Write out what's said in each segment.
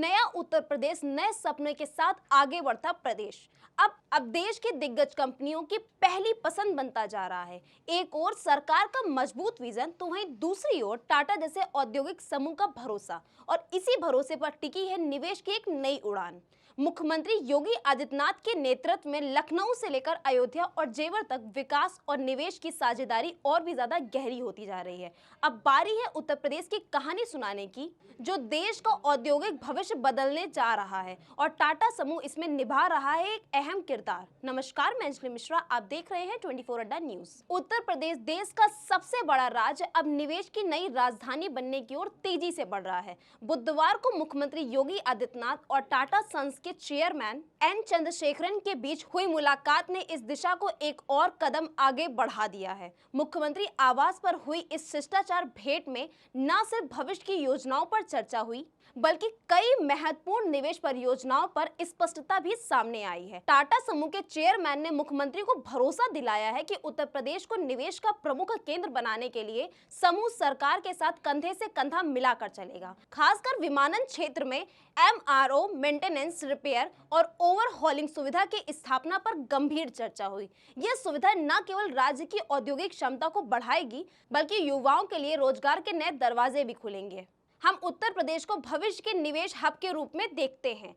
नया उत्तर प्रदेश नए सपने के साथ आगे बढ़ता प्रदेश अब देश की दिग्गज कंपनियों की पहली पसंद बनता जा रहा है। एक ओर सरकार का मजबूत विजन तो वहीं दूसरी ओर टाटा जैसे औद्योगिक समूह का भरोसा, और इसी भरोसे पर टिकी है निवेश की एक नई उड़ान। मुख्यमंत्री योगी आदित्यनाथ के नेतृत्व में लखनऊ से लेकर अयोध्या और जेवर तक विकास और निवेश की साझेदारी और भी ज्यादा गहरी होती जा रही है। अब बारी है उत्तर प्रदेश की कहानी सुनाने की, जो देश का औद्योगिक भविष्य बदलने जा रहा है और टाटा समूह इसमें निभा रहा है एक अहम किरदार। नमस्कार, मैं अंजलि मिश्रा, आप देख रहे हैं 24 अड्डा न्यूज। उत्तर प्रदेश देश का सबसे बड़ा राज्य अब निवेश की नई राजधानी बनने की ओर तेजी से बढ़ रहा है। बुधवार को मुख्यमंत्री योगी आदित्यनाथ और टाटा सन्स के चेयरमैन एन चंद्रशेखरन के बीच हुई मुलाकात ने इस दिशा को एक और कदम आगे बढ़ा दिया है। मुख्यमंत्री आवास पर हुई इस शिष्टाचार भेंट में न सिर्फ भविष्य की योजनाओं पर चर्चा हुई, बल्कि कई महत्वपूर्ण निवेश परियोजनाओं पर स्पष्टता भी सामने आई है। टाटा समूह के चेयरमैन ने मुख्यमंत्री को भरोसा दिलाया है कि उत्तर प्रदेश को निवेश का प्रमुख केंद्र बनाने के लिए समूह सरकार के साथ कंधे से कंधा मिलाकर चलेगा। खासकर विमानन क्षेत्र में MRO मेंटेनेंस, रिपेयर और ओवरहॉलिंग सुविधा की स्थापना पर गंभीर चर्चा हुई। यह सुविधा न केवल राज्य की औद्योगिक क्षमता को बढ़ाएगी, बल्कि युवाओं के लिए रोजगार के नए दरवाजे भी खुलेंगे। हम उत्तर प्रदेश को भविष्य के निवेश हब के रूप में देखते हैं।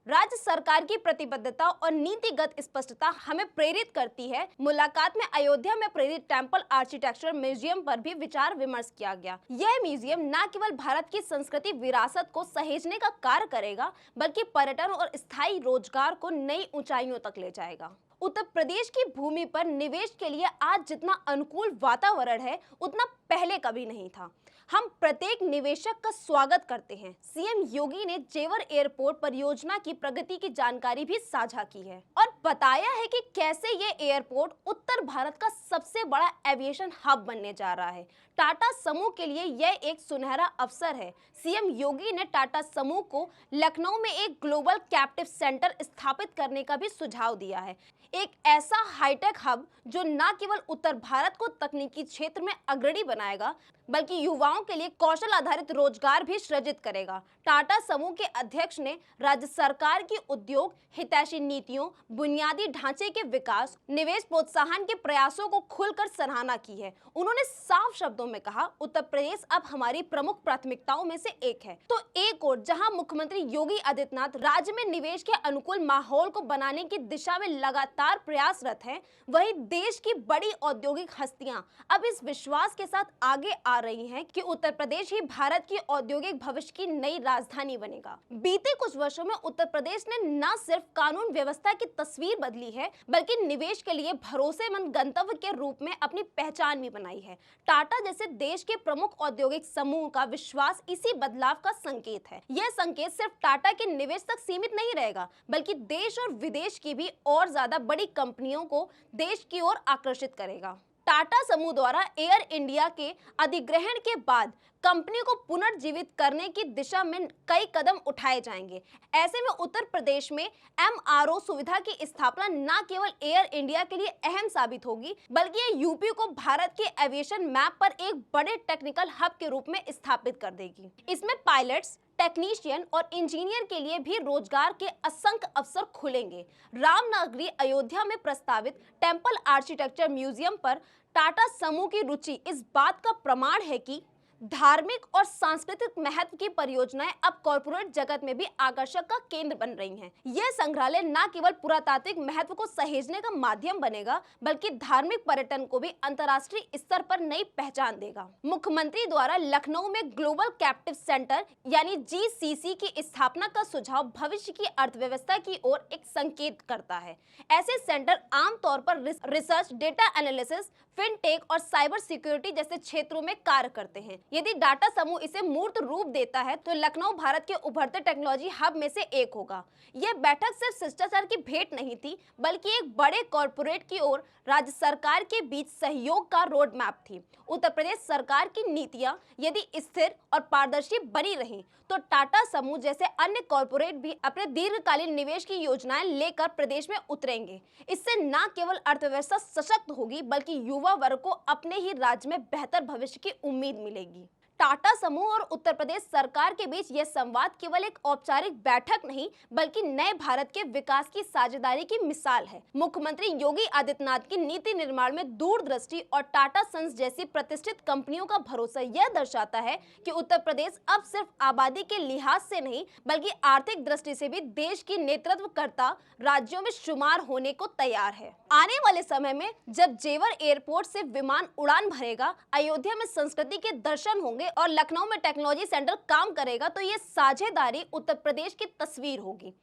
राज्य सरकार की प्रतिबद्धता और नीतिगत स्पष्टता हमें प्रेरित करती है। मुलाकात में अयोध्या में प्रेरित टेम्पल आर्किटेक्चर म्यूजियम पर भी विचार विमर्श किया गया। यह म्यूजियम न केवल भारत की संस्कृति विरासत को सहेजने का कार्य करेगा, बल्कि पर्यटन और स्थायी रोजगार को नई ऊंचाइयों तक ले जाएगा। उत्तर प्रदेश की भूमि पर निवेश के लिए आज जितना अनुकूल वातावरण है, उतना पहले कभी नहीं था। हम प्रत्येक निवेशक का स्वागत करते हैं। सीएम योगी ने जेवर एयरपोर्ट परियोजना की प्रगति की जानकारी भी साझा की है और बताया है कि कैसे ये एयरपोर्ट उत्तर भारत का सबसे बड़ा एविएशन हब बनने जा रहा है। टाटा समूह के लिए यह एक सुनहरा अवसर है। सीएम योगी ने टाटा समूह को लखनऊ में एक ग्लोबल कैप्टिव सेंटर स्थापित करने का भी सुझाव दिया है। एक ऐसा हाईटेक हब जो न केवल उत्तर भारत को तकनीकी क्षेत्र में अग्रणी बनाएगा, बल्कि युवाओं के लिए कौशल आधारित रोजगार भी सृजित करेगा। टाटा समूह के अध्यक्ष ने राज्य सरकार की उद्योग हितैषी नीतियों, बुनियादी ढांचे के विकास, निवेश प्रोत्साहन के प्रयासों को खुलकर सराहना की है। उन्होंने साफ शब्दों में कहा, उत्तर प्रदेश अब हमारी प्रमुख प्राथमिकताओं में से एक है। तो एक और जहां मुख्यमंत्री योगी आदित्यनाथ राज्य में निवेश के अनुकूल माहौल को बनाने की दिशा में लगातार प्रयासरत हैं, वहीं देश की बड़ी औद्योगिक हस्तियां अब इस विश्वास के साथ आगे आ रही हैं कि उत्तर प्रदेश ही भारत की औद्योगिक भविष्य की नई राजधानी बनेगा। बीते कुछ वर्षों में उत्तर प्रदेश ने न सिर्फ कानून व्यवस्था की तस्वीर बदली है, बल्कि निवेश के लिए भरोसेमंद गंतव्य के रूप में अपनी पहचान भी बनाई है। टाटा जैसे देश के प्रमुख औद्योगिक समूह का विश्वास इसी बदलाव का संकेत है। यह संकेत सिर्फ टाटा के निवेश तक सीमित नहीं रहेगा, बल्कि देश और विदेश की भी और ज्यादा बड़ी कंपनियों को देश की ओर आकर्षित करेगा। टाटा समूह द्वारा एयर इंडिया के अधिग्रहण के बाद कंपनी को पुनर्जीवित करने की दिशा में कई कदम उठाए जाएंगे। ऐसे में उत्तर प्रदेश में MRO सुविधा की स्थापना न केवल एयर इंडिया के लिए अहम साबित होगी, बल्कि ये यूपी को भारत के एविएशन मैप पर एक बड़े टेक्निकल हब के रूप में स्थापित कर देगी। इसमें पायलट्स, टेक्नीशियन और इंजीनियर के लिए भी रोजगार के असंख्य अवसर खुलेंगे। रामनगरी अयोध्या में प्रस्तावित टेम्पल आर्किटेक्चर म्यूजियम पर टाटा समूह की रुचि इस बात का प्रमाण है कि धार्मिक और सांस्कृतिक महत्व की परियोजनाएं अब कॉर्पोरेट जगत में भी आकर्षक का केंद्र बन रही हैं। यह संग्रहालय न केवल पुरातात्विक महत्व को सहेजने का माध्यम बनेगा, बल्कि धार्मिक पर्यटन को भी अंतर्राष्ट्रीय स्तर पर नई पहचान देगा। मुख्यमंत्री द्वारा लखनऊ में ग्लोबल कैप्टिव सेंटर यानी GCC की स्थापना का सुझाव भविष्य की अर्थव्यवस्था की ओर एक संकेत करता है। ऐसे सेंटर आमतौर पर रिसर्च, डेटा एनालिसिस, फिनटेक और साइबर सिक्योरिटी जैसे क्षेत्रों में कार्य करते हैं। यदि टाटा समूह इसे मूर्त रूप देता है, तो लखनऊ भारत के उभरते टेक्नोलॉजी हब में से एक होगा। यह बैठक सिर्फ शिष्टाचार की भेंट नहीं थी, बल्कि एक बड़े कॉर्पोरेट की ओर राज्य सरकार के बीच सहयोग का रोड मैप थी। उत्तर प्रदेश सरकार की नीतियां यदि स्थिर और पारदर्शी बनी रहीं, तो टाटा समूह जैसे अन्य कॉर्पोरेट भी अपने दीर्घकालीन निवेश की योजनाएं लेकर प्रदेश में उतरेंगे। इससे न केवल अर्थव्यवस्था सशक्त होगी, बल्कि युवा वर्ग को अपने ही राज्य में बेहतर भविष्य की उम्मीद मिलेगी। टाटा समूह और उत्तर प्रदेश सरकार के बीच यह संवाद केवल एक औपचारिक बैठक नहीं बल्कि नए भारत के विकास की साझेदारी की मिसाल है। मुख्यमंत्री योगी आदित्यनाथ की नीति निर्माण में दूरदृष्टि और टाटा सन्स जैसी प्रतिष्ठित कंपनियों का भरोसा यह दर्शाता है कि उत्तर प्रदेश अब सिर्फ आबादी के लिहाज से नहीं बल्कि आर्थिक दृष्टि से भी देश की नेतृत्वकर्ता राज्यों में शुमार होने को तैयार है। आने वाले समय में जब जेवर एयरपोर्ट से विमान उड़ान भरेगा, अयोध्या में संस्कृति के दर्शन होंगे और लखनऊ में टेक्नोलॉजी सेंटर काम करेगा तो ये साझेदारी उत्तर प्रदेश की तस्वीर होगी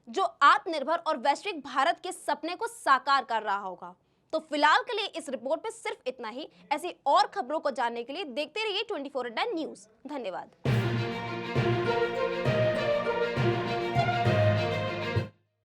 जो आत्मनिर्भर और वैश्विक भारत के सपने को साकार कर रहा होगा। तो फिलहाल के लिए इस रिपोर्ट में सिर्फ इतना ही। ऐसी और खबरों को जानने के लिए देखते रहिए 24/9 न्यूज़। धन्यवाद।